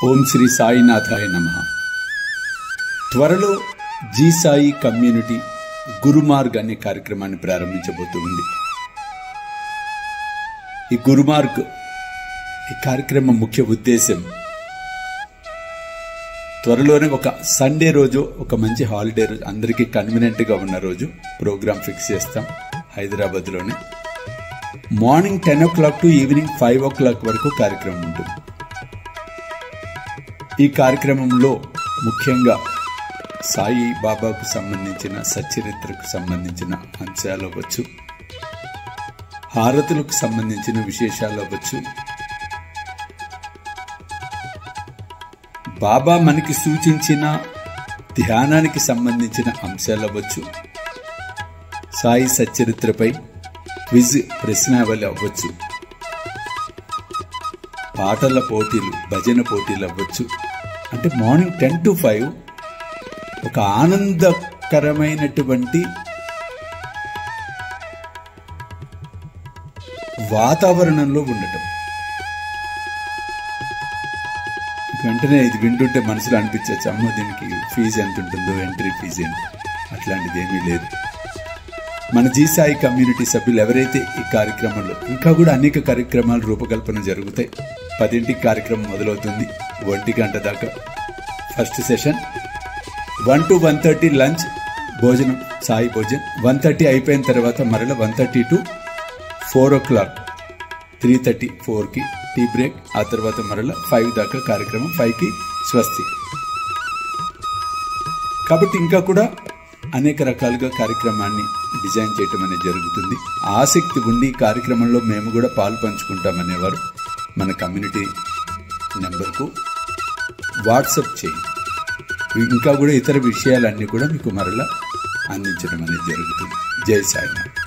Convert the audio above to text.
ఓం శ్రీ సాయినాథాయ నమః. త్వరలో జీ సాయి కమ్యూనిటీ గురుమార్గ్ అనే కార్యక్రమాన్ని ప్రారంభించబోతుంది. ఈ గురుమార్గ్ ఈ కార్యక్రమం ముఖ్య ఉద్దేశం త్వరలోనే ఒక సండే రోజు, ఒక మంచి హాలిడే రోజు, అందరికీ కన్వీనియంట్ గా ఉన్న రోజు ప్రోగ్రామ్ ఫిక్స్ చేస్తాం. హైదరాబాద్ లోనే morning 10 o'clock to evening 5 o'clock వరకు కార్యక్రమం ఉంటుంది. ఈ కార్యక్రమంలో ముఖ్యంగా సాయి బాబాకు సంబంధించిన సచ్చరిత్రకు సంబంధించిన అంశాలు అవ్వచ్చు, హారతులకు సంబంధించిన విశేషాలు అవ్వచ్చు, బాబా మనకి సూచించిన ధ్యానానికి సంబంధించిన అంశాలు అవ్వచ్చు, సాయి సచ్చరిత్రపై క్విజ్ ప్రశ్నావళి అవ్వచ్చు, పాటల పోటీలు, భజన పోటీలు అవ్వచ్చు. అంటే మార్నింగ్ 10 to 5 ఒక ఆనందకరమైనటువంటి వాతావరణంలో ఉండటం. వెంటనే ఇది వింటుంటే మనసులో అనిపించవచ్చు, అమ్మ దీనికి ఫీజు ఎంత ఉంటుందో, ఎంట్రీ ఫీజు ఏంటి, అట్లాంటిది ఏమీ లేదు. మన జీ సాయి కమ్యూనిటీ సభ్యులు ఎవరైతే ఈ కార్యక్రమంలో, ఇంకా కూడా అనేక కార్యక్రమాలు రూపకల్పన జరుగుతాయి. 10 కార్యక్రమం మొదలవుతుంది, 1 గంట దాకా ఫస్ట్ సెషన్, 1 to 1:30 లంచ్, భోజనం, సాయి భోజనం. 1:30 అయిపోయిన తర్వాత మరలా 1:30 to 4 o'clock, 3:30 4కి టీ బ్రేక్. ఆ తర్వాత మరలా 5 దాకా కార్యక్రమం, 5కి స్వస్తి. కాబట్టి ఇంకా కూడా అనేక రకాలుగా కార్యక్రమాన్ని డిజైన్ చేయటం అనేది జరుగుతుంది. ఆసక్తి ఉండి కార్యక్రమంలో మేము కూడా పాలు పంచుకుంటామనేవారు మన కమ్యూనిటీ నెంబర్కు వాట్సాప్ చేయండి. ఇంకా కూడా ఇతర విషయాలన్నీ కూడా మీకు మరలా అందించడం అనేది జరుగుతుంది. జై సాయినాథ్.